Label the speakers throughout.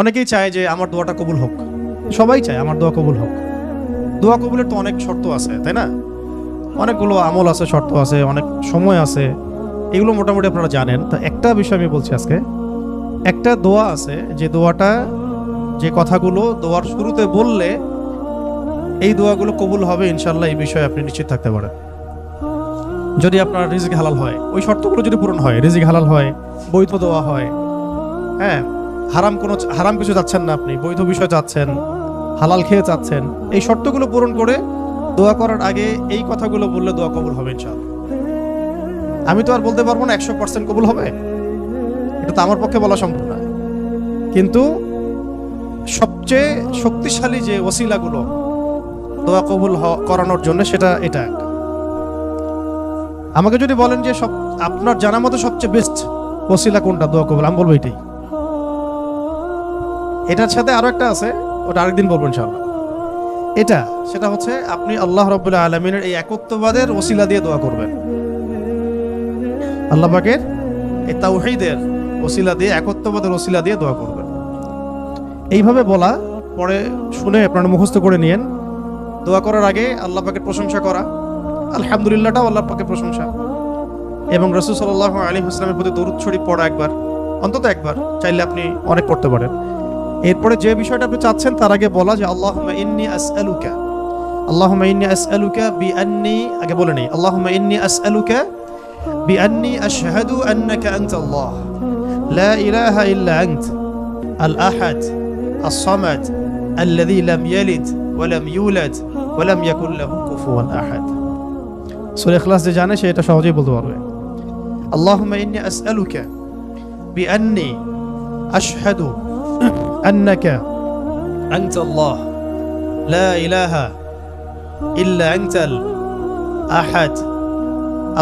Speaker 1: অনেকেই চায় যে আমার দোয়াটা কবুল হোক, সবাই চায় আমার দোয়া কবুল হোক। দোয়া কবুলের তো অনেক শর্ত আছে, তাই না? অনেকগুলো আমল আছে, শর্ত আছে, অনেক সময় আছে, এগুলো মোটামুটি আপনারা জানেন। তো একটা বিষয় আমি বলছি আজকে, একটা দোয়া আছে যে দোয়াটা, যে কথাগুলো দোয়ার শুরুতে বললে এই দোয়াগুলো কবুল হবে ইনশাল্লাহ, এই বিষয়ে আপনি নিশ্চিত থাকতে পারেন। যদি আপনার রিজিক হালাল হয়, ওই শর্তগুলো যদি পূরণ হয়, রিজিক হালাল হয়, বৈধ দোয়া হয়, হ্যাঁ, হারাম কিছু চাচ্ছেন না, আপনি বৈধ বিষয় চাচ্ছেন, হালাল খেয়ে চাচ্ছেন, এই শর্তগুলো পূরণ করে দোয়া করার আগে এই কথাগুলো বললে দোয়া কবুল হবে ইনশাআল্লাহ। আমি তো আর বলতে পারবো না 100% কবুল হবে, এটা তো আমার পক্ষে বলা সম্ভব না, কিন্তু সবচেয়ে শক্তিশালী যে ওসিলাগুলো দোয়া কবুল করানোর জন্য, সেটা এটা একটা। আমাকে যদি বলেন যে আপনার জানা মতো সবচেয়ে বেস্ট ওসিলা কোনটা দোয়া কবুল, আমি বলবো এটাই। এটার সাথে আরো একটা আছে, ওটা আরেকদিন বলবো ইনশাআল্লাহ। সেটা হচ্ছে আপনি আল্লাহ রাব্বুল আলামিনের এই একত্ববাদের ওসিলা দিয়ে দোয়া করবেন। আল্লাহ পাকের এই তাওহীদের ওসিলা দিয়ে, একত্ববাদের ওসিলা দিয়ে দোয়া করবেন। এইভাবে বলা, পরে শুনে আপনারা মুখস্থ করে নিয়েন। দোয়া করার আগে আল্লাহ পাকের প্রশংসা করা, আলহামদুলিল্লাহটাও আল্লাহ পাকের প্রশংসা, এবং রাসূল সাল্লাল্লাহু আলাইহি ওয়াসাল্লামের প্রতি দরুদ শরীফ পড়া একবার, অন্তত একবার, চাইলে আপনি অনেক পড়তে পারেন। এরপরে যে বিষয়টা আপনি চাচ্ছেন তার আগে বলা যে আল্লাহুম্মা ইন্নী আসআলুকা বিআন্নী, আগে বলে নেই, আল্লাহুম্মা ইন্নী আসআলুকা বিআন্নী আশহাদু আন্নাকা আনতাল্লাহ লা ইলাহা ইল্লা আনত আল আহাদ আস-সামাদ আল্লাযী লাম ইয়ালিদ ওয়া লাম ইউলাদ ওয়া লাম ইয়াকুল লাহু কুফুয়ান আহাদ। সূরা ইখলাস যে জানে সে এটা সহজেই বলতে পারবে। আল্লাহুম্মা ইন্নী আসআলুকা বিআন্নী আশহাদু أنك أنت الله لا إله إلا أنت الأحد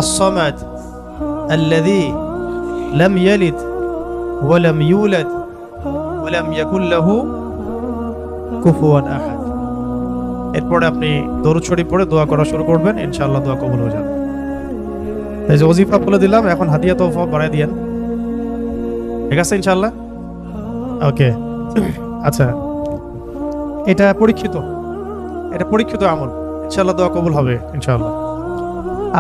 Speaker 1: الصمد الذي لم يلد ولم يولد ولم يكن له كفوا أحد। এরপরে আপনি দরুদ শরীফ পড়ে দোয়া করা শুরু করবেন, ইনশাআল্লাহ দোয়া কবুল হয়ে যাবে। এই যে ওজিফা বলে দিলাম, এখন হাদিয়া তোফা বাড়ায় দিয়েন, ঠিক আছে ইনশাআল্লাহ? ওকে, আচ্ছা, এটা পরীক্ষিত আমল, ইনশাআল্লাহ দোয়া কবুল হবে ইনশাআল্লাহ।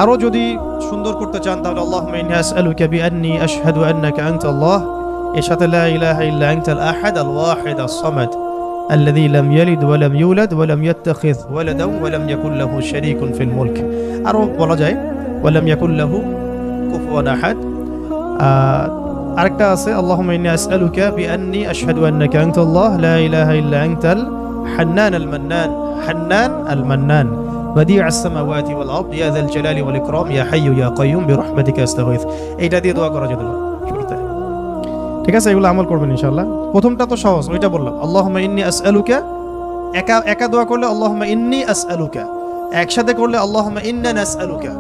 Speaker 1: আরো যদি সুন্দর করতে চান তাহলে আল্লাহুম্মা ইন্নী আসআলুকা বিআন্নী আশহাদু আন্নাকা আনতাল্লাহ, এর সাথে লা ইলাহা ইল্লা আনতাল আহাদ আল ওয়াহিদ আস-সামাদ আল্লাযী লাম ইয়ালিদ ওয়া লাম ইউলাদ ওয়া লাম ইয়াত্তাখিয ওয়ালাদান ওয়া লাম ইয়াকুল লাহু শারীকুন ফিল মুলক। আরো বলা যায় ওয়া লাম ইয়াকুল লাহু কুফুয়ান আহাদ। আরেকটা আছে আল্লাহুম্মা ইন্নী আসআলুকা বিআন্নী আশহাদু আন্নাকা আনতাল্লাহ লা ইলাহা ইল্লা আনতাল হান্নান আল মান্নান বাদিউস সামাওয়াতি ওয়াল আরদ ইয়া যাল জালালি ওয়াল ইকরাম ইয়া হাইয়্যু ইয়া কাইয়্যুম বিরহমাতিকা আস্তাগীথ। এইটা দিয়ে দোয়া করা যেতে পারে শুরুতে, ঠিক আছে? এগুলো আমল করবেন ইনশাআল্লাহ। প্রথমটা তো সহজ, ওইটা বললাম, আল্লাহুম্মা ইন্নী আসআলুকা। একা দোয়া করলে আল্লাহুম্মা ইন্নী আসআলুকা, একসাথে করলে আল্লাহুম্মা ইন্না নাসআলুকা।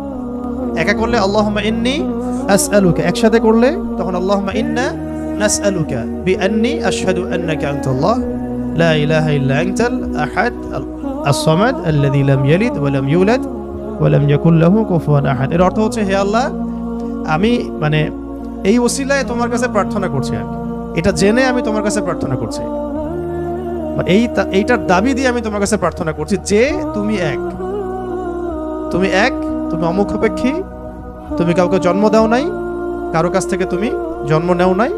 Speaker 1: একা করলে আল্লাহুম্মা ইন্নী আসআলুকা, একসাথে করলে তখন আল্লাহুম্মা ইন্না নাসআলুকা বিআন্নী আশহাদু আন্নাকা আনতাল্লাহ লা ইলাহা ইল্লা আনতাল আহাদ আস-সামাদ আল্লাযী লাম ইয়ালিদ ওয়া লাম ইউলাদ ওয়া লাম ইয়াকুল লাহু কুফুয়ান আহাদ। এর অর্থ হচ্ছে, হে আল্লাহ, আমি এই ওসিলায় তোমার কাছে প্রার্থনা করছি, এটা জেনে আমি তোমার কাছে প্রার্থনা করছি, এইটার দাবি দিয়ে আমি তোমার কাছে প্রার্থনা করছি যে তুমি এক, তুমি অমুখাপেক্ষী, তুমি কাউকে জন্ম দাও নাই, কারো কাছ থেকে তুমি জন্ম নেও নাই,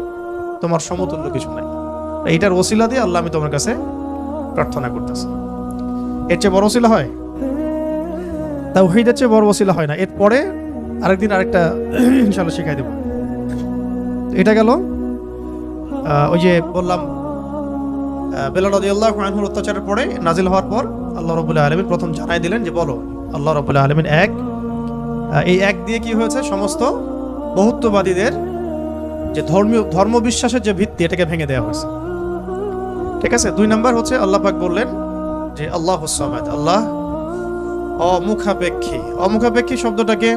Speaker 1: তোমার সমতুল্য কিছু নাই। এইটার ওসিলা দিয়ে আল্লাহ আমি তোমার কাছে প্রার্থনা করতেছি। এর চেয়ে বড় ওসিলা হয়? তাওহীদের চেয়ে বড় ওসিলা হয় না। এরপরে আরেকদিন আরেকটা ইনশাআল্লাহ শিখাই দেব। এটা গেল ওই যে বললাম বেলাল রাদিয়াল্লাহু আনহুর অত্যাচারের পরে নাজিল হওয়ার পর আল্লাহ রাব্বুল আলামিন প্রথম জানাই দিলেন যে বলো আল্লাহ রাব্বুল আলামিন এক। এই এক দিয়ে কি হয়েছে, সমস্ত বহুত্ববাদীদের যে ধর্ম বিশ্বাসের যে ভিত্তি, এটাকে ভেঙে দেওয়া হয়েছে, ঠিক আছে? 2 নাম্বার হচ্ছে আল্লাহ পাক বললেন যে আল্লাহুস সামাদ, আল্লাহ অমুখাপেক্ষী শব্দটাকে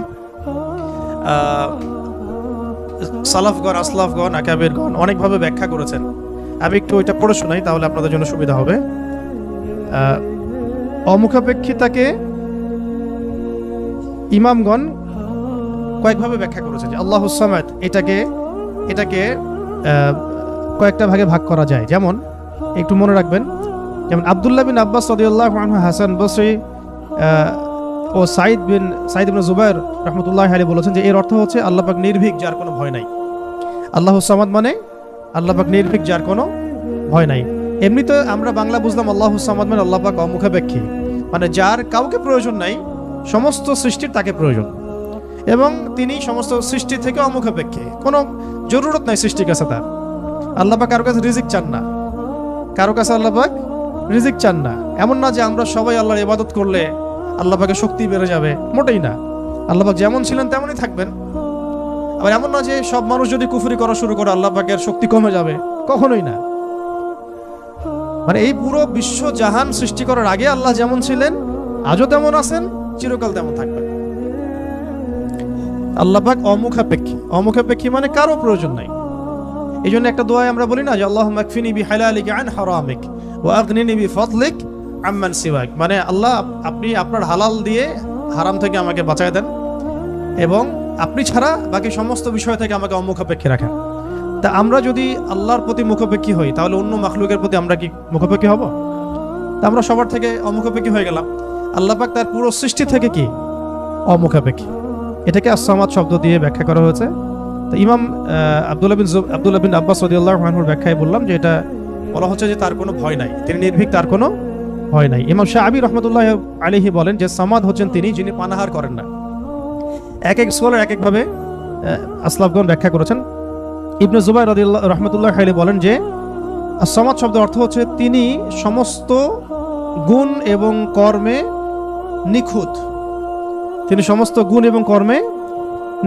Speaker 1: সালাফগণ, আসলাফগণ, আকাবিরগণ অনেকভাবে ব্যাখ্যা করেছেন। আমি একটু ওইটা পড়ে শোনাই, তাহলে আপনাদের জন্য সুবিধা হবে। অমুখাপেক্ষিতাকে ইমামগণ কয়েকভাবে ব্যাখ্যা করেছেন যে আল্লাহুস সামাদ, এটাকে কয়েকটা ভাগে ভাগ করা যায়। যেমন একটু মনে রাখবেন, যেমন আব্দুল্লাহ বিন আব্বাস রাদিয়াল্লাহু আনহু, হাসান বসরি ও সাইদ ইবনে জুবাইর রাহমাতুল্লাহি আলাইহি বলেছেন যে এর অর্থ হচ্ছে আল্লাহ পাক নির্ভীক, যার কোনো ভয় নাই। আল্লাহুস সামাদ মানে আল্লাহ পাক নির্ভীক, যার কোনো ভয় নাই। এমনিতে আমরা বাংলা বুঝলাম আল্লাহুস সামাদ মানে আল্লাহ পাক অমুখাপেক্ষী, মানে যার কাউকে প্রয়োজন নাই, সমস্ত সৃষ্টির তাকে প্রয়োজন, এবং তিনি সমস্ত সৃষ্টি থেকে অমুখাপেক্ষী, কোনো জরুরত নাই সৃষ্টির কাছে তার। আল্লাহ পাক কারো কাছে রিজিক চান না, কারো কাছে আল্লাহ পাক রিজিক চান না। এমন না যে আমরা সবাই আল্লাহর ইবাদত করলে আল্লাহ পাকের শক্তি বেড়ে যাবে, মোটেই না। আল্লাহ পাক যেমন ছিলেন তেমনই থাকবেন। আবার এমন না যে সব মানুষ যদি কুফরি করা শুরু করে আল্লাহ পাকের শক্তি কমে যাবে, কখনোই না। মানে এই পুরো বিশ্ব জাহান সৃষ্টি করার আগে আল্লাহ যেমন ছিলেন, আজও তেমন আছেন, চিরকাল তেমন থাকবেন। আল্লাহ পাক অমুখাপেক্ষী। অমুখাপেক্ষী মানে কারো প্রয়োজন নাই। এই জন্য একটা দোয়ায় আমরা বলি না যে আল্লাহুম্মা কফিনি বিহালালিকা আন হারামিক ওয়া আগনিনি বিফাদলিক আম্মান সিওয়াক, মানে আল্লাহ আপনি আপনার হালাল দিয়ে হারাম থেকে আমাকে বাঁচায় দেন, এবং আপনি ছাড়া বাকি সমস্ত বিষয় থেকে আমাকে অমুখাপেক্ষী রাখেন। তা আমরা যদি আল্লাহর প্রতি মুখাপেক্ষী হই, তাহলে অন্য মাখলুকের প্রতি আমরা কি মুখাপেক্ষী হব? তা আমরা সবার থেকে অমুখাপেক্ষী হয়ে গেলাম। আল্লাহ পাক তার পুরো সৃষ্টি থেকে কি অমুখাপেক্ষী। এটাকে আস-সামাদ শব্দ দিয়ে ব্যাখ্যা করা হয়েছে। তো ইমাম আব্দুল্লাহ বিন আব্বাস রাদিয়াল্লাহু আনহুর ব্যাখ্যায় বললাম যে এটা বলা হচ্ছে যে তার কোনো ভয় নাই, তিনি নির্ভীক, তার কোনো ভয় নাই। ইমাম শাআবী রাহমাতুল্লাহি আলাইহি বলেন যে সামাদ হচ্ছেন তিনি যিনি পানাহার করেন না। এক এক স্কলার এক একভাবে আসলাফগণ ব্যাখ্যা করেছেন। ইবনে জুবাইর রাদিয়াল্লাহু রাহমাতুল্লাহি আলাইহি বলেন যে আস-সামাদ শব্দের অর্থ হচ্ছে তিনি সমস্ত গুণ এবং কর্মে নিখুঁত, তিনি সমস্ত গুণ এবং কর্মে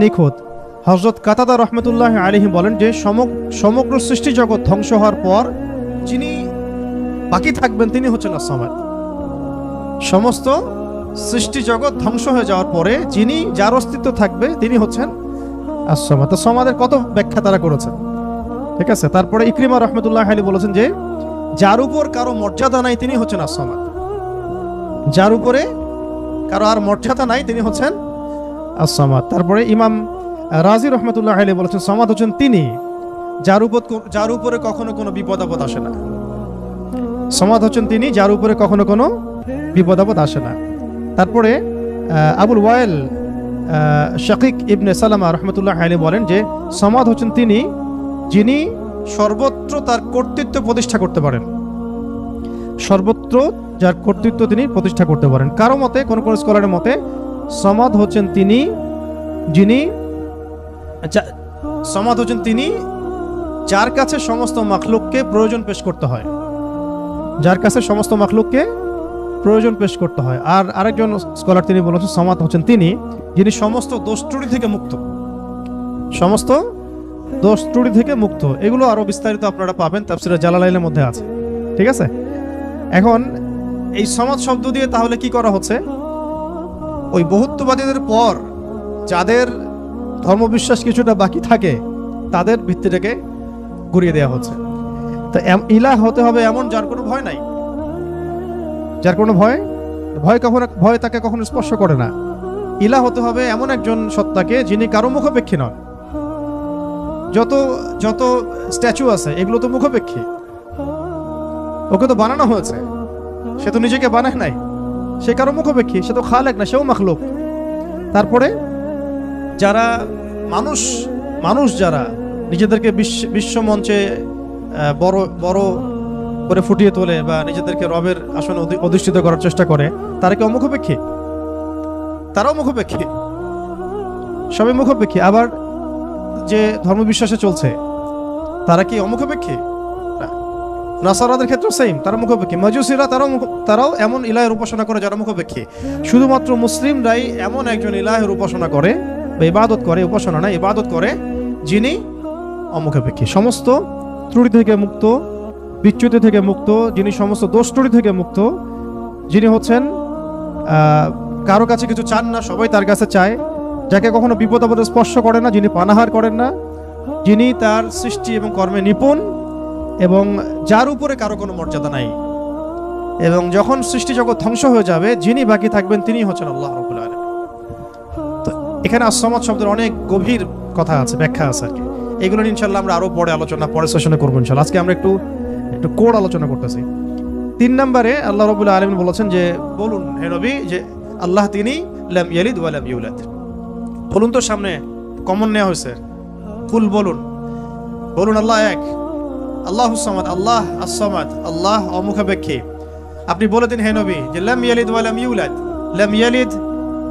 Speaker 1: নিখুঁত। হযরত কাতাদা রাহমাতুল্লাহি আলাইহি বলেন যে সমগ্র সৃষ্টি জগৎ ধ্বংস হওয়ার পর যিনি বাকি থাকবেন তিনি হচ্ছেন আস-সামাদ। সমস্ত সৃষ্টি জগৎ ধ্বংস হয়ে যাওয়ার পরে যিনি, যার অস্তিত্ব থাকবে তিনি হচ্ছেন আস-সামাদ। তো সামাদের কত ব্যাখ্যা তারা করেছেন, ঠিক আছে। তারপরে ইকরিমা রাহমাতুল্লাহি আলাইহি বলেছেন যে যার উপর কারো মর্যাদা নাই তিনি হচ্ছেন আস-সামাদ, যার উপরে কারো আর মর্যাদা নাই তিনি হচ্ছেন আস-সামাদ। তারপরে ইমাম রাজি রহমতুল্লাহ আলাইহি বলেছেন সামাদ হচ্ছেন তিনি যার উপরে কখনো কোনো বিপদ আপদ আসে না। সামাদ হচ্ছেন তিনি যার উপরে কখনো কোনো বিপদ আপদ আসে না। তারপরে আবুল ওয়াইল শাকিক ইবনে সালামা রহমতুল্লাহ আলাইহি বলেন যে সামাদ হচ্ছেন তিনি যিনি সর্বত্র তার কর্তৃত্ব প্রতিষ্ঠা করতে পারেন, সর্বত্র যার কর্তৃত্ব তিনি প্রতিষ্ঠা করতে পারেন। কারো মতে, কোন কোন স্কলারের মতে সামাদ হচ্ছেন তিনি যিনি, সামাদ হচ্ছেন তিনি যার কাছে সমস্ত মাখলুককে প্রয়োজন পেশ করতে হয়, যার কাছে সমস্ত মাখলুককে প্রয়োজন পেশ করতে হয়। আর আরেকজন স্কলার তিনি বলেছেন সামাদ হচ্ছেন তিনি যিনি সমস্ত দোষ ত্রুটি থেকে মুক্ত, সমস্ত দোষ ত্রুটি থেকে মুক্ত। এগুলো আরো বিস্তারিত আপনারা পাবেন তাফসীরে জালালাইনের মধ্যে আছে, ঠিক আছে। এখন এই সামাদ শব্দ দিয়ে তাহলে কি করা হচ্ছে, ওই বহুত্ববাদীদের পর যাদের ধর্মবিশ্বাস কিছুটা বাকি থাকে তাদের ভিত্তিটাকে ঘুরিয়ে দেওয়া হচ্ছে। তো ইলাহ হতে হবে এমন যার কোনো ভয় নাই, যার কোনো ভয় তাকে কখনো স্পর্শ করে না। ইলাহ হতে হবে এমন একজন সত্তাকে যিনি কারো মুখাপেক্ষী নন। যত স্ট্যাচু আছে এগুলো তো মুখাপেক্ষী, ওকে তো বানানো হয়েছে, সে তো নিজেকে বানায় নাই, সে কারো মুখাপেক্ষী, সে তো খালেক না, সেও মাখলুক। তারপরে যারা মানুষ যারা নিজেদেরকে বিশ্ব মঞ্চে বড় বড় করে ফুটিয়ে তোলে বা নিজেদেরকে রবের আসনে অধিষ্ঠিত করার চেষ্টা করে, তারা কি অমুখাপেক্ষী? তারাও মুখাপেক্ষী, সবাই মুখাপেক্ষী। আবার যে ধর্মবিশ্বাসে চলছে তারা কি অমুখাপেক্ষী? নাসারাদের ক্ষেত্রে সেম, তারা মুখাপেক্ষী। মাজুসিরা তারাও এমন ইলাহের উপাসনা করে যারা মুখাপেক্ষী। শুধুমাত্র মুসলিমরাই এমন একজন ইলাহের উপাসনা করে বা ইবাদত করে, উপাসনা না ইবাদত করে, যিনি অমুখাপেক্ষী, সমস্ত ত্রুটি থেকে মুক্ত, বিচ্যুতি থেকে মুক্ত, যিনি সমস্ত দোষ ত্রুটি থেকে মুক্ত, যিনি হচ্ছেন কারো কাছে কিছু চান না, সবাই তার কাছে চায়, যাকে কখনো বিপদ আপদে স্পর্শ করে না, যিনি পানাহার করেন না, যিনি তার সৃষ্টি এবং কর্মে নিপুণ, এবং যার উপরে কারো কোনো মর্যাদা নাই। এবং যখন সৃষ্টি জগৎ ধ্বংস হয়ে যাবে যিনি বাকি থাকবেন তিনি হচ্ছেন আল্লাহ রাব্বুল আলামিন। তো এখানে আস-সামাদ শব্দের অনেক গভীর কথা আছে, ব্যাখ্যা আছে আর কি। এগুলো নিয়ে ইনশাআল্লাহ আমরা আরো পরে সেশনে করবো ইনশাআল্লাহ। আজকে আমরা একটু কোড আলোচনা করতেছি। 3 নম্বরে আল্লাহ রাব্বুল আলামিন বলেছেন যে বলুন হে নবী যে আল্লাহ তিনি লাম ইয়ালিদ ওয়া লাম ইউলাদ। বলুন তো, সামনে কমন নেওয়া হয়েছে, কুল বলুন আল্লাহ এক, আল্লাহুস সামাদ, আল্লাহ আস-সামাদ, আল্লাহ অমুখাপেক্ষী। আপনি বলে দিন হে নবী যে লাম ইয়ালিদ ওয়া লাম ইউলাদ। লাম ইয়ালিদ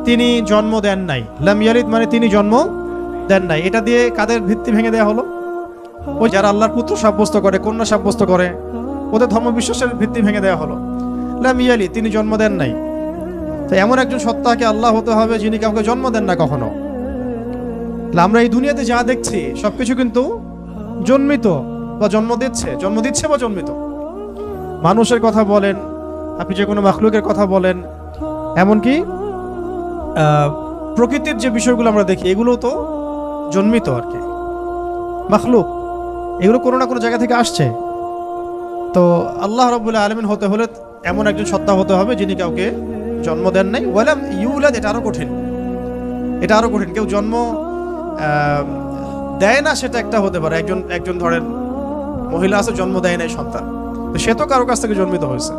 Speaker 1: তিনি জন্ম দেন নাই, লাম ইয়ালিদ মানে তিনি জন্ম দেন নাই। এটা দিয়ে কাদের ভিত্তি ভেঙে দেওয়া হলো? ওই যারা আল্লাহর পুত্র সাব্যস্ত করে, কন্যা সাব্যস্ত করে, ওদের ধর্মবিশ্বাসের ভিত্তি ভেঙে দেওয়া হলো। লাম ইয়ালিদ তিনি জন্ম দেন নাই। তো এমন একজন সত্তাকে আল্লাহ হতে হবে যিনি কাউকে জন্ম দেন না কখনো। আমরা এই দুনিয়াতে যা দেখছি সবকিছু কিন্তু জন্মিত বা জন্ম দিচ্ছে বা জন্মিত। মানুষের কথা বলেন, আপনি যে কোনো মাখলুকের কথা বলেন, এমনকি প্রকৃতির যে বিষয়গুলো আমরা দেখি এগুলো তো জন্মিত আর কি, মাখলুক, এগুলো কোনো না কোনো জায়গা থেকে আসছে। তো আল্লাহ রাব্বুল আলামিন হতে হলে এমন একজন সত্তা হতে হবে যিনি কাউকে জন্ম দেন নাই। ওয়ালাম ইউলাদ, এটা আরো কঠিন। কেউ জন্ম দেয় না সেটা একটা হতে পারে, একজন ধরেন মহিলা আছে জন্ম দেয় নাই সন্তান, তো সে তো কারো কাছ থেকে জন্মিত হয়েছে।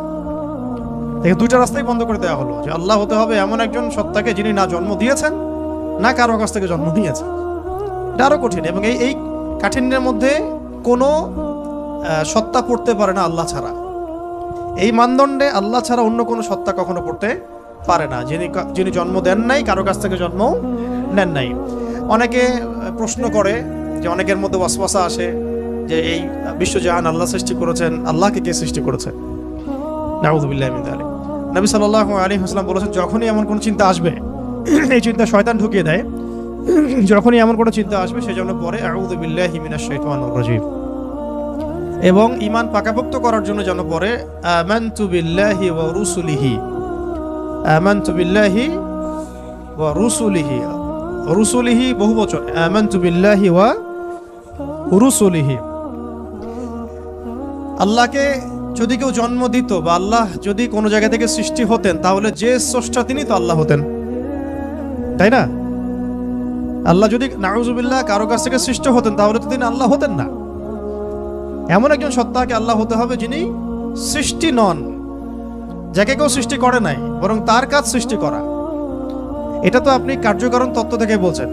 Speaker 1: দেখে দুইটা রাস্তাই বন্ধ করে দেওয়া হলো যে আল্লাহ হতে হবে এমন একজন সত্তাকে যিনি না জন্ম দিয়েছেন না কারো কাছ থেকে জন্ম নিয়েছেন। এটা আরো কঠিন, এবং এই কাঠিন্যের মধ্যে কোনো সত্তা পড়তে পারে না আল্লাহ ছাড়া। এই মানদণ্ডে আল্লাহ ছাড়া অন্য কোনো সত্তা কখনো পড়তে পারে না, যিনি জন্ম দেন নাই, কারো কাছ থেকে জন্ম নেন নাই। অনেকে প্রশ্ন করে যে, অনেকের মধ্যে ওয়াসওয়াসা আসে যে এই বিশ্বজাহান আল্লাহ সৃষ্টি করেছেন, আল্লাহকে কে সৃষ্টি করেছে? নাউযুবিল্লাহি মিন যালিক। নবী সাল্লাল্লাহু আলাইহি ওয়াসাল্লাম বলেছেন, যখনই এমন কোনো চিন্তা আসবে, এই চিন্তা শয়তান ঢুকিয়ে দেয়, যখনই এমন কোনো চিন্তা আসবে সেজন্য পরে আউযু বিল্লাহি মিনাশ শাইতানির রাজিম, এবং ঈমান পাকাপোক্ত করার জন্য যেন পরে আমানতু বিল্লাহি ওয়া রুসুলিহি, আমানতু বিল্লাহি ওয়া রুসুলিহি, রুসুলিহি বহুবচন, আমানতু বিল্লাহি ওয়া রুসুলিহি। আল্লাহকে যদি কেউ জন্ম দিত বা আল্লাহ যদি কোনো জায়গা থেকে সৃষ্টি হতেন, তাহলে যে স্রষ্টা তিনি তো আল্লাহ হতেন, তাই না? আল্লাহ যদি নাউযুবিল্লাহ কারো কাছ থেকে সৃষ্টি হতেন তাহলে তো তিনি আল্লাহ হতেন না। এমন একজন সত্তাকে আল্লাহ হতে হবে যিনি সৃষ্টি নন, যাকে কেউ সৃষ্টি করে নাই, বরং তার কাজ সৃষ্টি করা। এটা তো আপনি কার্যকারণ তত্ত্ব থেকে বলছেন,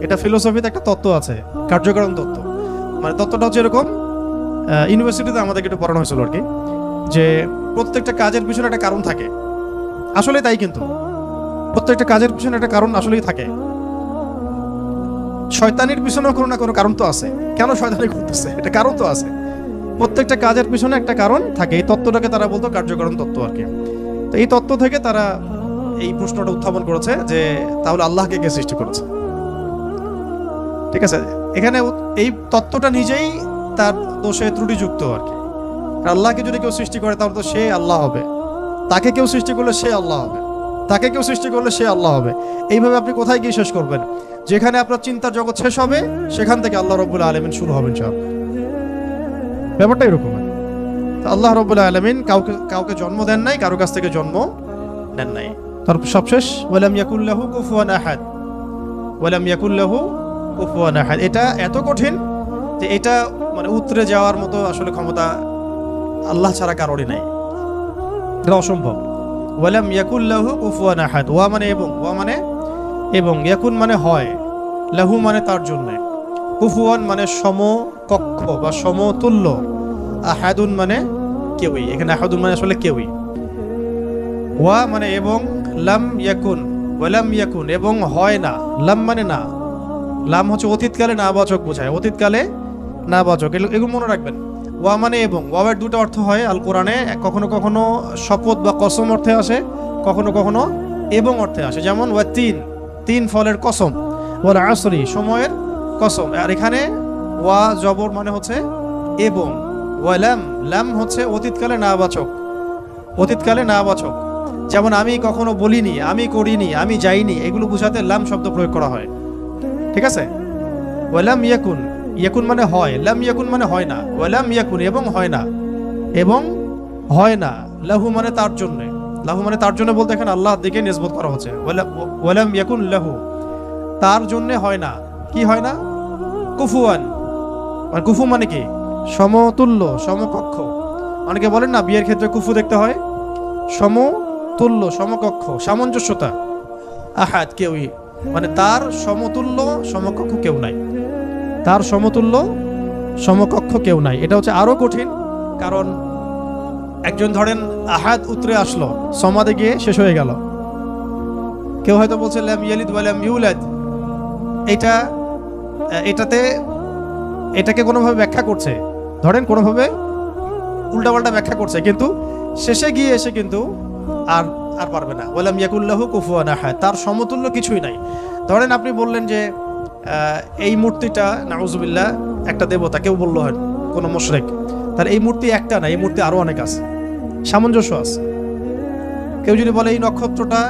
Speaker 1: এটা ফিলোসফিতে একটা তত্ত্ব আছে, কার্যকারণ তত্ত্ব। মানে তত্ত্বটা হচ্ছে এরকম, ইউনিভার্সিটিতে আমাদেরকে একটু পড়ানো হয়েছিল আর কি, যে প্রত্যেকটা কাজের পিছনে একটা কারণ থাকে। আসলে তাই, কিন্তু প্রত্যেকটা কাজের পিছনে একটা কারণ আসলেই থাকে। শয়তানির পিছনেও কোনো না কোনো কারণ তো আছে, কেন শয়তানি করতেছে এটা কারণ তো আছে। প্রত্যেকটা কাজের পিছনে একটা কারণ থাকে। এই তত্ত্বটাকে তারা বলতো কার্যকারণ তত্ত্ব আর কি। তো এই তত্ত্ব থেকে তারা এই প্রশ্নটা উত্থাপন করেছে যে তাহলে আল্লাহকে কে সৃষ্টি করেছে? ঠিক আছে, এখানে এই তত্ত্বটা নিজেই তার দোষে ত্রুটিযুক্ত আর কি। আল্লাহকে যদি কেউ সৃষ্টি করে তাহলে তো সে আল্লাহ হবে, তাকে কেউ সৃষ্টি করলে সে আল্লাহ হবে, তাকে কেউ সৃষ্টি করলে সে আল্লাহ হবে। এইভাবে আপনি কোথায় গিয়ে শেষ করবেন? যেখানে আপনার চিন্তার জগৎ শেষ হবে সেখান থেকে আল্লাহ রাব্বুল আলামিন শুরু হবেন। ব্যাপারটা এরকম। আল্লাহ রাব্বুল আলামিন কাউকে জন্ম দেন নাই, কারো কাছ থেকে জন্ম নেন নাই। তারপর সবশেষ ওয়ালাম ইয়াকুল লাহু কুফুয়ান আহাদ, ওয়ালাম ইয়াকুল লাহু কুফুয়ান আহাদ। এটা এত কঠিন যে এটা মানে উতরে যাওয়ার মতো আসলে ক্ষমতা আল্লাহ ছাড়া কারোরই নাই, এটা অসম্ভব। ওয়ালাম ইয়াকুল লাহু কুফুয়ান আহাদ, ওয়া মানে এবং, ওয়া মানে এবং, ইয়াকুন মানে হয়, লাহু মানে তার জন্য, কুফুয়ান মানে সমকক্ষ বা সমতুল্য, আহাদুন মানে কেউই। এখানে আহাদুন মানে আসলে কেউই। ওয়া মানে এবং, লাম ইয়াকুন, ওয়ালাম ইয়াকুন এবং হয় না, লাম মানে না, লাম হচ্ছে অতীতকালে নাবাচক বোঝায়, অতীতকালে নাবাচক, এগুলো মনে রাখবেন। ওয়া মানে এবং, ওয়াবের দুটো অর্থ হয় আল কোরআনে, কখনো কখনো শপথ বা কসম অর্থে আসে, কখনো কখনো এবং অর্থে আসে। যেমন ওয়া তিন ফলের কসম, ওয়াল আসরি সময়ের কসম। আর এখানে ওয়া জবর মানে হচ্ছে এবং, ওয়ালাম লাম হচ্ছে অতীতকালে নাবাচক, অতীতকালে নাবাচক। যেমন আমি কখনো বলিনি, আমি করিনি, আমি যাইনি, এগুলো বোঝাতে লাম শব্দ প্রয়োগ করা হয়। ঠিক আছে? ওয়ালাম ইয়াকুন, ইয়াকুন মানে হয়, লাম ইয়াকুন মানে হয় না, ওয়ালাম ইয়াকুন এবং হয় না, এবং হয় না, লাহু মানে তার জন্য, লাহু মানে তার জন্য বলতে এখানে আল্লাহর দিকে নিসবত করা হচ্ছে। ওয়ালাম ইয়াকুন লাহু, তার জন্য হয় না, কি হয় না? কুফুয়ান, আর কুফু মানে কি? সমতুল্য, সমকক্ষ। অনেকে বলেন না বিয়ের ক্ষেত্রে কুফু দেখতে হয়, সমতুল্য, সমকক্ষ, সামঞ্জস্যতা। আহাদ, কেউই মানে তার সমতুল্য সমকক্ষ কেউ নাই, তার সমতুল্য সমকক্ষ কেউ নাই। এটা হচ্ছে আরো কঠিন, কারণ একজন ধরেন আহাদ উতরে আসলো, সমাদে গিয়ে শেষ হয়ে গেল। কেউ হয়তো বলছে লাম ইয়ালিদ ওয়া লাম ইউলাদ, এটাকে কোনোভাবে ব্যাখ্যা করছে, ধরেন কোনোভাবে উল্টাপাল্টা ব্যাখ্যা করছে, কিন্তু শেষে গিয়ে এসে কিন্তু আর পারবে না। ওয়ালাম ইয়াকুল্লাহু কুফুয়ান আহাদ, তার সমতুল্য কিছুই নাই। ধরেন আপনি বললেন যে এই মূর্তিটা নাউজুবিল্লাহ একটা দেবতা, কেউ বললো হয় কোনো মুশরিক, তার এই মূর্তি একটা না, এই মূর্তি আরো অনেক আছে, সামঞ্জস্য আছে। কেউ যদি বলে এই নক্ষত্রটা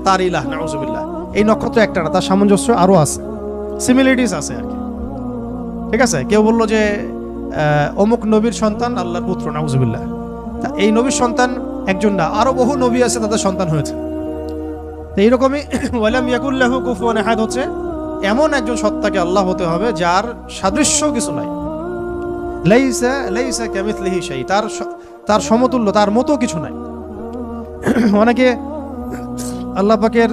Speaker 1: তার ইলাহ, নাউজুবিল্লাহ, এই নক্ষত্র একটা না, তার সামঞ্জস্য আরো আছে, সিমিলারিটিস আছে আর কি। ঠিক আছে, কেউ বললো যে অমুক নবীর সন্তান আল্লাহর পুত্র, নাউজুবিল্লাহ, তা এই নবীর সন্তান একজন না, আরো বহু নবী আছে তাদের সন্তান হয়েছে। এইরকমই ওয়ালাম ইয়াকুল্লাহু কুফুয়ান আহাদ হচ্ছে এমন একজন সত্তাকে আল্লাহ হতে হবে যার সাদৃশ্য কিছু নাই, লাইসা কামিথলিহি শাই, তার সমতুল্য, তার মতো কিছু নাই। অনেকে আল্লাহ পাকের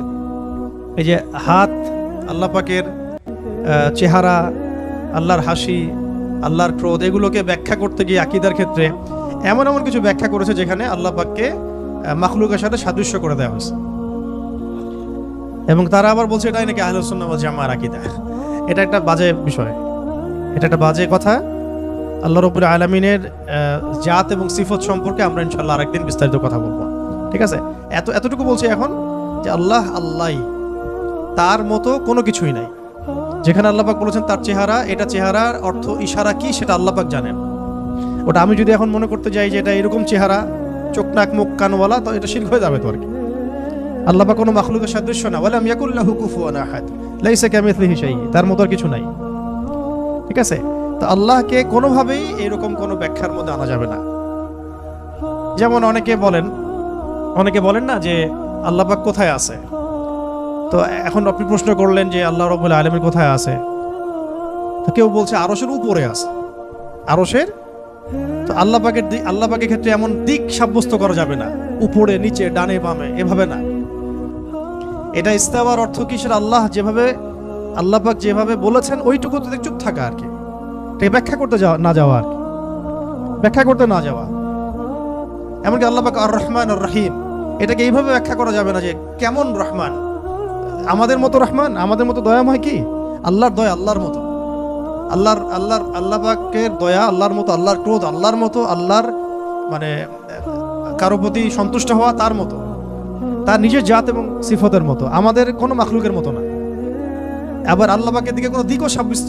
Speaker 1: এই যে হাত, আল্লাহ পাকের চেহারা, আল্লাহর হাসি, আল্লাহর ক্রোধ, এগুলোকে ব্যাখ্যা করতে গিয়ে আকীদার ক্ষেত্রে এমন এমন কিছু ব্যাখ্যা করেছে যেখানে আল্লাহ পাককে মাখলুকের সাথে সাদৃশ্য করে দেওয়া হয়েছে, এবং তারা আবার বলছে এটাই নাকি আহলুস সুন্নাহ ওয়াল জামাআর আকীদা। এটা একটা বাজে বিষয়, এটা একটা বাজে কথা। আল্লাহ রাব্বুল আলামিনের জাত এবং সিফত সম্পর্কে আমরা ইনশাআল্লাহ আরেকদিন বিস্তারিত কথা বলবো। ঠিক আছে, এতটুকু বলছি এখন যে আল্লাহই, তার মতো কোনো কিছুই নাই। যেখানে আল্লাহ পাক বলেছেন তার চেহারা, এটা চেহারার অর্থ ইশারা কি সেটা আল্লাহ পাক জানেন। ওটা আমি যদি এখন মনে করতে যাই যে এটা এরকম চেহারা, চোখ নাক মুখ কানওয়ালা, তো এটা শিরক হয়ে যাবে তো আর কি। আল্লাহ পাক কোনো মাখলুকের সাদৃশ্য না, ওয়ালাম ইয়াকুল্লাহু কুফুয়ান আহাদ, লাইসা কামিথলিহি শাই, তার মতো আর কিছু নাই। ঠিক আছে, তো আল্লাহকে কোনোভাবেই এরকম কোনো ব্যাখ্যার মধ্যে আনা যাবে না। যেমন অনেকে বলেন না যে আল্লাহ পাক কোথায় আছে, তো এখন আপনি প্রশ্ন করলেন যে আল্লাহ রাব্বুল আলামিন কোথায় আছে, তো কেউ বলছে আরশের উপরে আছে, আরশের। তো আল্লাহ পাকের ক্ষেত্রে এমন দিক সাব্যস্ত করা যাবে না, উপরে নিচে ডানে বামে, এভাবে না। এটা ইস্তাওয়ার অর্থ কি, সেটা আল্লাহ পাক যেভাবে বলেছেন ওইটুকুতে চুপ থাকা আর কি, ব্যাখ্যা করতে না যাওয়া আর কি, ব্যাখ্যা করতে না যাওয়া। এমনকি আল্লাহ পাক আর রহমান আর রহিম, এটাকে এইভাবে ব্যাখ্যা করা যাবে না যে কেমন রহমান, আমাদের মতো রহমান, আমাদের মতো দয়াময় কি? আল্লাহর দয়া আল্লাহর মতো, আল্লাহ পাকের দয়া আল্লাহর মতো, আল্লাহর ক্রোধ আল্লাহর মতো, আল্লাহর মানে কারো প্রতি সন্তুষ্ট হওয়া তার মতো, তার নিজের জাত এবং সিফতের মতো, আমাদের কোনো মাখলুকের মতো না। আবার আল্লাহ পাকের দিকে কোনো দিকও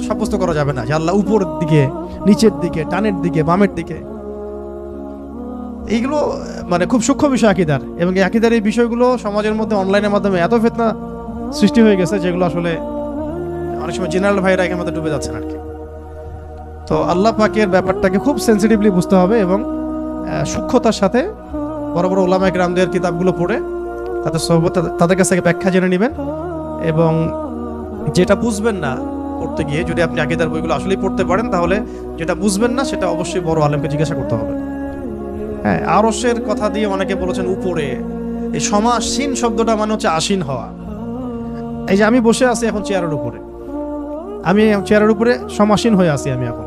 Speaker 1: সাব্যস্ত করা যাবে না যে আল্লাহ উপরের দিকে, নিচের দিকে, ডানের দিকে, বামের দিকে। এইগুলো মানে খুব সূক্ষ্ম বিষয় আকীদার, এবং এই আকীদার এই বিষয়গুলো সমাজের মধ্যে অনলাইনের মাধ্যমে এত ফিতনা সৃষ্টি হয়ে গেছে যেগুলো আসলে অনেক সময় জেনারেল ভাইরা এখানে মধ্যে ডুবে যাচ্ছেন আর কি। তো আল্লাহ পাকের ব্যাপারটাকে খুব সেন্সিটিভলি বুঝতে হবে এবং সূক্ষ্মতার সাথে বড় বড় উলামায়ে কেরামদের কিতাবগুলো পড়ে তাদের কাছ থেকে ব্যাখ্যা জেনে নেবেন। এবং যেটা বুঝবেন না পড়তে গিয়ে, যদি আপনি আকীদার বইগুলো আসলেই পড়তে পারেন, তাহলে যেটা বুঝবেন না সেটা অবশ্যই বড় আলেমকে জিজ্ঞাসা করতে হবে। হ্যাঁ, আরশের কথা দিয়ে অনেকে বলেছেন উপরে, এই সমাসীন শব্দটা মানে হচ্ছে আসীন হওয়া। এই যে আমি বসে আছি এখন চেয়ারের উপরে, আমি চেয়ারের উপরে সমাসীন হয়ে আছি আমি এখন,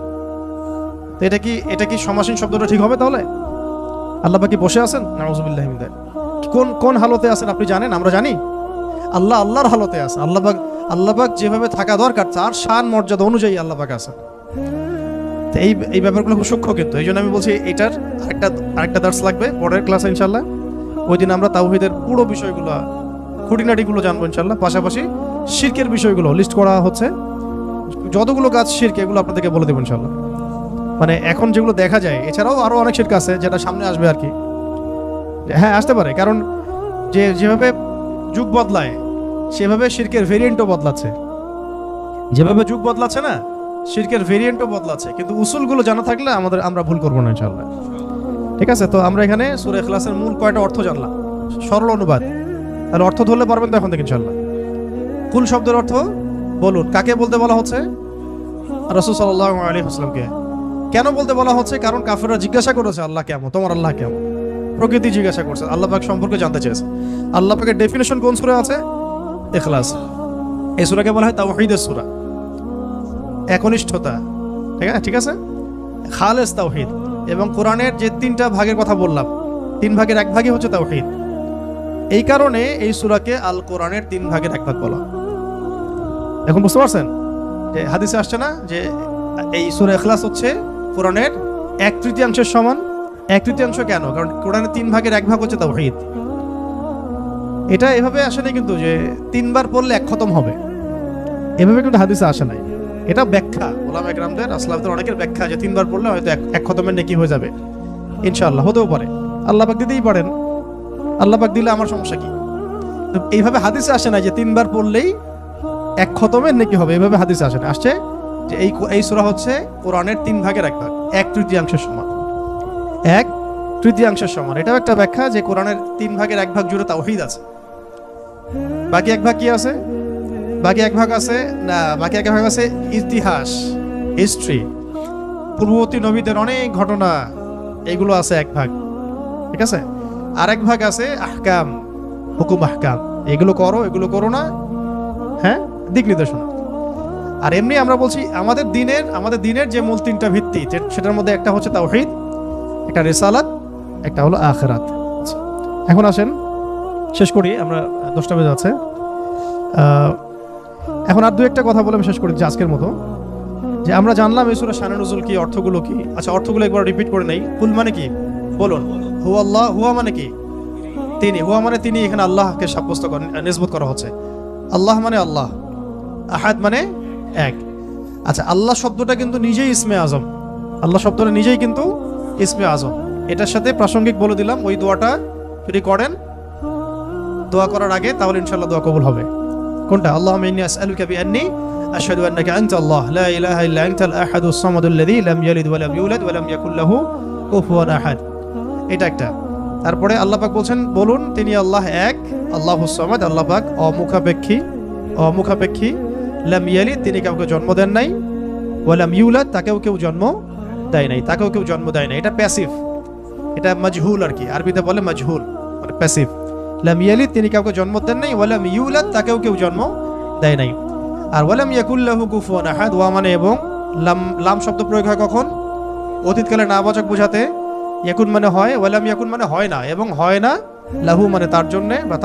Speaker 1: তো এটা কি সমাসীন শব্দটা ঠিক হবে? তাহলে আল্লাহ পাক কি বসে আছেন? নাউযুবিল্লাহি মিন যালিক। কোন হালতে আছেন আপনি জানেন? আমরা জানি। আল্লাহর হালতে আছে। আল্লাহ পাক যেভাবে থাকা দরকার তার শান মর্যাদা অনুযায়ী আল্লাহ পাক আছে। তো এই ব্যাপারগুলো খুব সূক্ষ্ম, কিন্তু এই জন্য আমি বলছি এটার আরেকটা দার্স লাগবে পরের ক্লাসে ইনশাল্লাহ। ওই দিন আমরা তাওহীদের পুরো বিষয়গুলো, খুঁটিনাটিগুলো জানবো ইনশাল্লাহ। পাশাপাশি শিরকের বিষয়গুলো লিস্ট করা হচ্ছে, যতগুলো কাজ শিরক এগুলো আপনাদেরকে বলে দেবো ইনশাল্লাহ। মানে এখন যেগুলো দেখা যায়, এছাড়াও আরো অনেক শিরক আছে যেটা সামনে আসবে আর কি। হ্যাঁ, আসতে পারে, কারণ যেভাবে যুগ বদলায় সেভাবে শিরকের ভেরিয়েন্টও বদলাচ্ছে। যেভাবে যুগ বদলাচ্ছে না, শিরকের ভেরিয়েন্টও বদলাচ্ছে, কিন্তু উসুলগুলো জানা থাকলে আমরা ভুল করবো না ইনশাআল্লাহ। ঠিক আছে, তো আমরা এখানে সূরা ইখলাসের মূল কয়টা অর্থ জানলাম, সরল অনুবাদ। তাহলে অর্থ ধরলে পারবেন তো এখন থেকে ইনশাআল্লাহ। কুল শব্দের অর্থ বলুন, কাকে বলতে বলা হচ্ছে? রাসূল সাল্লাল্লাহু আলাইহি ওয়াসাল্লামকে। কেন বলতে বলা হচ্ছে? কারণ কাফেররা জিজ্ঞাসা করেছে আল্লাহ কেমন, তোমার আল্লাহ কেমন, প্রকৃতি জিজ্ঞাসা করছে, আল্লাহ পাক সম্পর্কে জানতে চেয়েছে। আল্লাহ পাকের ডেফিনেশন কোন সূরা আছে? ইখলাস। এই সূরাকে বলা হয় তাওহীদের সূরা, একনিষ্ঠতা। ঠিক আছে, খালেস তাওহীদ। এবং কোরআনের যে 3টা ভাগের কথা বললাম, 3 ভাগের 1 ভাগই হচ্ছে তাওহীদ। এই কারণে এই সূরাকে আল কোরআনের 3 ভাগের 1 ভাগ বলা। এখন বুঝতে পারছেন যে হাদিসে আসছে না যে এই সূরা ইখলাস হচ্ছে কোরআনের 1/3 সমান। 1/3 কেন? কারণ কোরআনের 3 ভাগের 1 ভাগ হচ্ছে তাওহীদ। এটা এভাবে আসে না কিন্তু যে 3 বার পড়লে 1 খতম হবে, এভাবে কিন্তু হাদিসে আসে নাই। এটা ব্যাখ্যা, ওলামা ইকরামদের, আসলাফদের অনেকের ব্যাখ্যা যে 3 বার পড়লে হয়তো 1 খতমের নেকি হয়ে যাবে। ইনশাআল্লাহ হতেও পারে, আল্লাহ পাক দিতেই পারেন, আল্লাহ পাক দিলে আমার সমস্যা কি? তো এইভাবে হাদিসে আসে না যে 3 বার পড়লেই 1 খতমের নেকি হবে, এইভাবে হাদিসে আসে না। আসছে যে এই সূরা হচ্ছে কোরআনের 3 ভাগের 1 ভাগ, 1/3 সমান, 1/3 সমান। এটাও একটা ব্যাখ্যা যে কোরআনের 3 ভাগের 1 ভাগ জুড়ে তাওহীদ আছে। বাকি 1 ভাগ কি আছে? বাকি 1 ভাগ আছে না, বাকি 1 ভাগ আছে ইতিহাস, হিস্ট্রি, পূর্ববর্তী নবীদের অনেক ঘটনা, এগুলো আছে 1 ভাগ। ঠিক আছে, আর 1 ভাগ আছে আহকাম, হুকুম আহকাম, এগুলো করো এগুলো করো না, হ্যাঁ, দিক নির্দেশনা। আর এমনি আমরা বলছি আমাদের দিনের যে মূল 3টা ভিত্তি, সেটার মধ্যে একটা হচ্ছে তাওহীদ, একটা রিসালাত, একটা হলো আখিরাত। এখন আসেন শেষ করি, আমরা 10টা বেজে যাচ্ছে। এখন আর 2-1টা কথা বলে আমি শেষ করি যে আজকের মতো, যে আমরা জানলাম এই সূরা শানে নুজুল কি, অর্থগুলো কি। আচ্ছা, অর্থগুলো একবার রিপিট করে নেই। কুল মানে কি বলুন? হুয়া আল্লাহ। হুয়া মানে কি? তিনি। হুয়া মানে তিনি, এখানে আল্লাহকে সাব্যস্ত করেন, নিসবত করা হচ্ছে। আল্লাহ মানে আল্লাহ, আহাদ মানে এক। আচ্ছা, আল্লাহ শব্দটা কিন্তু নিজেই ইসমে আজম, আল্লাহ শব্দটা নিজেই কিন্তু ইসমে আজম। এটার সাথে প্রাসঙ্গিক বলে দিলাম, ওই দোয়াটা যদি করেন দোয়া করার আগে, তাহলে ইনশাআল্লাহ দোয়া কবুল হবে। কোনটা? আল্লাহুম্মা ইন্নী আসআলুকা বিআন্নী আশহাদু আন্নাকা আনতা আল্লাহ লা ইলাহা ইল্লা আনতাল আহাদুস সামাদুল্লাযী লাম ইয়ালিদ ওয়া লাম ইউলাদ ওয়া লাম ইয়াকুল লাহু কুফুয়ান আহাদ। এটা একটা। তারপরে আল্লাহ পাক বলছেন, বলুন তিনি আল্লাহ এক, আল্লাহুস সামাদ, আল্লাহ পাক অমুখাপেক্ষী, লাম ইয়ালিদ, তিনি কাউকে জন্ম দেন নাই, ওয়া লাম ইউলাদ, তাকেও কেউ জন্ম দেয় নাই, তাকেও কেউ জন্ম দেয় নাই। এটা প্যাসিভ, এটা মাজহুল আর কি, আরবিতে বলে মাজহুল, মানে প্যাসিভ। লাম ইয়ালিদ, তিনি কাউকে জন্ম দেন নাই, ওয়া লাম ইউলাদ, তাকেও কেউ জন্ম দেয় নাই। আর ওয়া লাম ইয়াকুল লাহু কুফুয়ান আহাদ, ওয়া মানে এবং, লাম শব্দ প্রয়োগ হয় কখন? অতীতকালে নাবাচক বোঝাতে। ইয়াকুন মানে হয়, ওয়া লাম ইয়াকুন মানে হয় না, এবং হয় না, লাহু মানে তার জন্য বা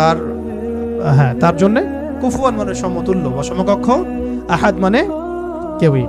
Speaker 1: তার জন্য, কুফুয়ান মানে সমতুল্য বা সমকক্ষ, আহাদ মানে কেউই।